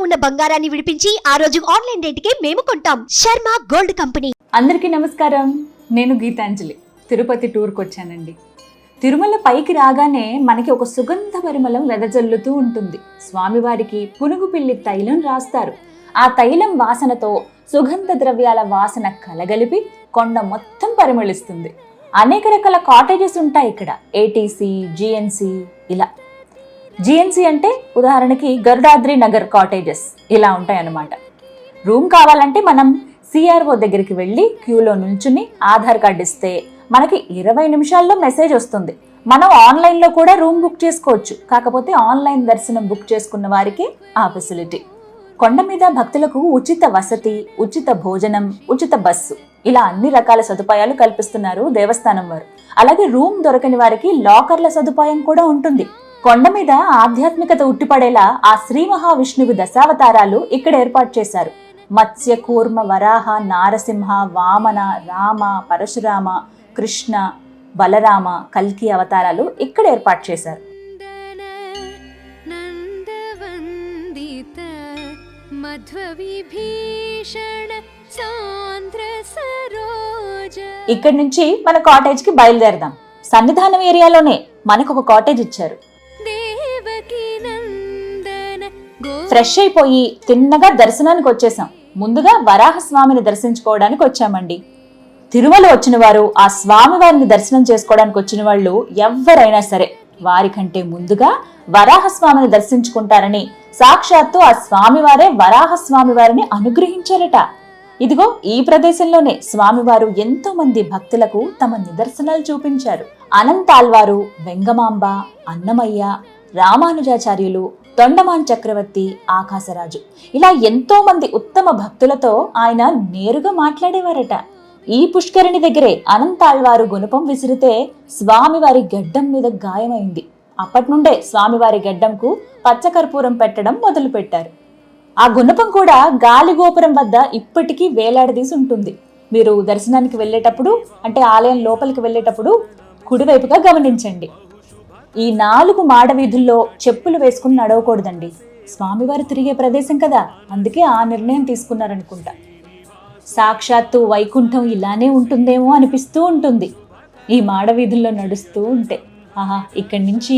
ఉన్న బంగారాన్ని విడిపించి ఆ రోజు ఆన్లైన్ రేటుకే మేము కొంటాం. Sharma gold company. అందరికీ నమస్కారం. నేను గీతాంజలి. తిరుపతి టూర్కి వచ్చానండి. తిరుమల పైకి రాగానే మనకి ఒక సుగంధ పరిమళం వెదజల్లుతూ ఉంటుంది. స్వామివారికి పునుగు పిల్లి తైలం రాస్తారు. ఆ తైలం వాసనతో సుగంధ ద్రవ్యాల వాసన కలగలిపి కొండ మొత్తం పరిమళిస్తుంది. అనేక రకాల కాటేజెస్ ఉంటాయి ఇక్కడ. ఏటీసీ, జిఎన్సీ ఇలా. జిఎన్సీ అంటే ఉదాహరణకి గరుడాద్రి నగర్ కాటేజెస్ ఇలా ఉంటాయి అన్నమాట. రూమ్ కావాలంటే మనం సిఆర్ఓ దగ్గరికి వెళ్ళి క్యూలో నుంచుని ఆధార్ కార్డు ఇస్తే మనకి 20 నిమిషాల్లో మెసేజ్ వస్తుంది. మనం ఆన్లైన్లో కూడా రూమ్ బుక్ చేసుకోవచ్చు. కాకపోతే ఆన్లైన్ దర్శనం బుక్ చేసుకున్న వారికి ఆ ఫెసిలిటీ. కొండ మీద భక్తులకు ఉచిత వసతి, ఉచిత భోజనం, ఉచిత బస్సు ఇలా అన్ని రకాల సదుపాయాలు కల్పిస్తున్నారు దేవస్థానం వారు. అలాగే రూమ్ దొరకని వారికి లాకర్ల సదుపాయం కూడా ఉంటుంది. కొండ మీద ఆధ్యాత్మికత ఉట్టిపడేలా ఆ శ్రీ మహావిష్ణువు దశావతారాలు ఇక్కడ ఏర్పాటు చేశారు. మత్స్య, కూర్మ, వరాహ, నారసింహ, వామన, రామ, పరశురామ, కృష్ణ, బలరామ, కల్కి అవతారాలు ఇక్కడ ఏర్పాటు చేశారు. ఇక్కడి నుంచి మన కాటేజ్ కి బయలుదేరదాం. సన్నిధానం ఏరియాలోనే మనకు ఒక కాటేజ్ ఇచ్చారు. ఫ్రెష్ అయిపోయి తిన్నగా దర్శనానికి వచ్చేసాం. ముందుగా వరాహస్వామిని దర్శించుకోవడానికి వచ్చామండి. తిరుమల వచ్చిన వారు, ఆ స్వామివారిని దర్శనం చేసుకోవడానికి వచ్చిన వాళ్ళు ఎవరైనా సరే వారికంటే ముందుగా వరాహస్వామిని దర్శించుకుంటారని సాక్షాత్తు ఆ స్వామివారే వరాహస్వామి వారిని అనుగ్రహించారట. ఇదిగో ఈ ప్రదేశంలోనే స్వామివారు ఎంతో మంది భక్తులకు తమ నిదర్శనాలు చూపించారు. అనంతాల్వారు, వెంగమాంబ, అన్నమయ్య, రామానుజాచార్యులు, తొండమాన్ చక్రవర్తి, ఆకాశరాజు ఇలా ఎంతో మంది ఉత్తమ భక్తులతో ఆయన నేరుగా మాట్లాడేవారట. ఈ పుష్కరిణి దగ్గరే అనంతాళ్వారు గుణపం విసిరితే స్వామివారి గడ్డం మీద గాయమైంది. అప్పటి నుండే స్వామివారి గడ్డంకు పచ్చకర్పూరం పెట్టడం మొదలు పెట్టారు. ఆ గుణపం కూడా గాలిగోపురం వద్ద ఇప్పటికీ వేలాడదీసి ఉంటుంది. మీరు దర్శనానికి వెళ్ళేటప్పుడు, అంటే ఆలయం లోపలికి వెళ్ళేటప్పుడు కుడివైపుగా గమనించండి. ఈ 4 మాడ వీధుల్లో చెప్పులు వేసుకుని నడవకూడదండి. స్వామివారు తిరిగే ప్రదేశం కదా, అందుకే ఆ నిర్ణయం తీసుకున్నారనుకుంటా. సాక్షాత్తు వైకుంఠం ఇలానే ఉంటుందేమో అనిపిస్తూ ఉంటుంది ఈ మాడ వీధుల్లో నడుస్తూ ఉంటే. ఆహా, ఇక్కడి నుంచి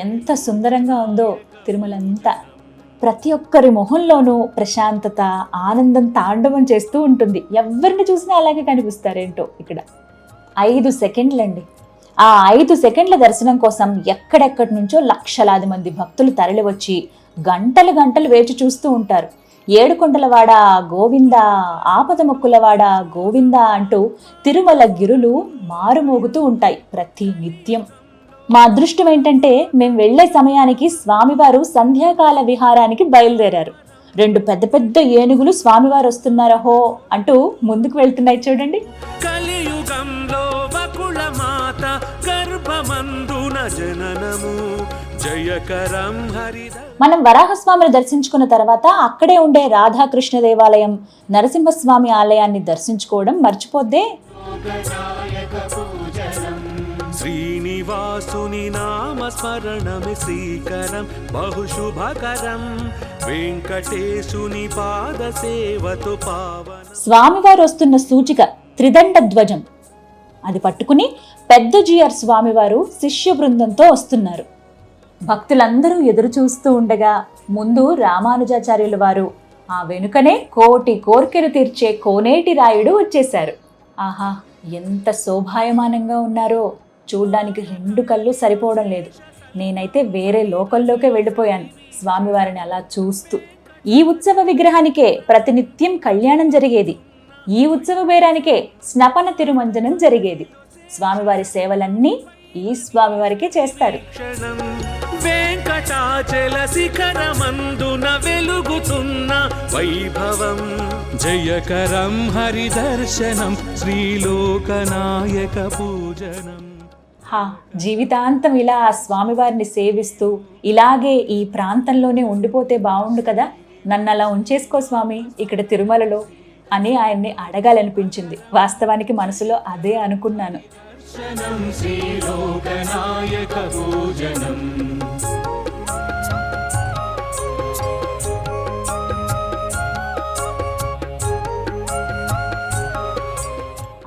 ఎంత సుందరంగా ఉందో తిరుమలంతా. ప్రతి ఒక్కరి మొహంలోనూ ప్రశాంతత, ఆనందం తాండవం చేస్తూ ఉంటుంది. ఎవరిని చూసినా అలాగే కనిపిస్తారేంటో ఇక్కడ. 5 సెకండ్లండి. ఆ 5 సెకండ్ల దర్శనం కోసం ఎక్కడెక్కడి నుంచో లక్షలాది మంది భక్తులు తరలివచ్చి గంటలు గంటలు వేచి చూస్తూ ఉంటారు. ఏడుకొండలవాడ గోవింద, ఆపద మొక్కులవాడ గోవింద అంటూ తిరుమల గిరులు మారుమోగుతూ ఉంటాయి ప్రతి నిత్యం. మా అదృష్టం ఏంటంటే మేము వెళ్లే సమయానికి స్వామివారు సంధ్యాకాల విహారానికి బయలుదేరారు. 2 పెద్ద పెద్ద ఏనుగులు స్వామివారు వస్తున్నారహో అంటూ ముందుకు వెళ్తున్నాయి చూడండి. కలియుగంలో వకుళ మాత గర్భమందున జననము జయకరం హరిద. మనం వరాహస్వామిని దర్శించుకున్న తర్వాత అక్కడే ఉండే రాధాకృష్ణ దేవాలయం, నరసింహస్వామి ఆలయాన్ని దర్శించుకోవడం మర్చిపోద్దే. శ్రీనివాసుని నామస్మరణమి శ్రీకరం బహుశుభకరం వెంకటేశుని పాద సేవతో పావన. స్వామివారు వస్తున్న సూచిక త్రిదండ ధ్వజం. అది పట్టుకుని పెద్ద జిఆర్ స్వామివారు శిష్య బృందంతో వస్తున్నారు. భక్తులందరూ ఎదురు చూస్తూ ఉండగా ముందు రామానుజాచార్యుల వారు, ఆ వెనుకనే కోటి కోర్కెలు తీర్చే కోనేటి రాయుడు వచ్చేశారు. ఆహా, ఎంత శోభాయమానంగా ఉన్నారో. చూడ్డానికి 2 కళ్ళు సరిపోవడం లేదు. నేనైతే వేరే లోకల్లోకే వెళ్ళిపోయాను స్వామివారిని అలా చూస్తూ. ఈ ఉత్సవ విగ్రహానికే ప్రతినిత్యం కళ్యాణం జరిగేది. ఈ ఉత్సవ బేరానికే స్నపన తిరుమంజనం జరిగేది. స్వామివారి సేవలన్నీ ఈ స్వామివారికే చేస్తారు. వెంకటాచల శిఖరమందున వెలుగుతున్న వైభవం జయకరం హరిదర్శనం శ్రీలోకనాయక పూజనం. జీవితాంతం ఇలా ఆ స్వామివారిని సేవిస్తూ ఇలాగే ఈ ప్రాంతంలోనే ఉండిపోతే బాగుండు కదా, నన్ను అలా ఉంచేసుకో స్వామి ఇక్కడ తిరుమలలో అని ఆయన్ని అడగాలనిపించింది. వాస్తవానికి మనసులో అదే అనుకున్నాను.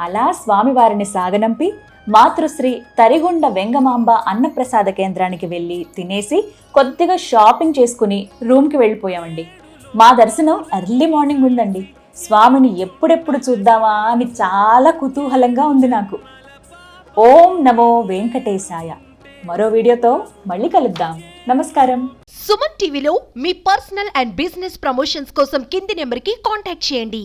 అలా స్వామివారిని సాగనంపి మాతృశ్రీ తరిగొండ వెంగమాంబ అన్నప్రసాద కేంద్రానికి వెళ్ళి తినేసి కొద్దిగా షాపింగ్ చేసుకుని రూమ్కి వెళ్ళిపోయామండి. మా దర్శనం ఎర్లీ మార్నింగ్ ఉందండి. స్వామిని ఎప్పుడెప్పుడు చూద్దామా అని చాలా కుతూహలంగా ఉంది నాకు. ఓం నమో వెంకటేశాయ. మరో వీడియోతో మళ్ళీ కలుద్దాం. నమస్కారం. సుమన్ టీవీలో మీ పర్సనల్ అండ్ బిజినెస్ ప్రమోషన్స్ కోసం కింది నెంబర్కి కాంటాక్ట్ చేయండి.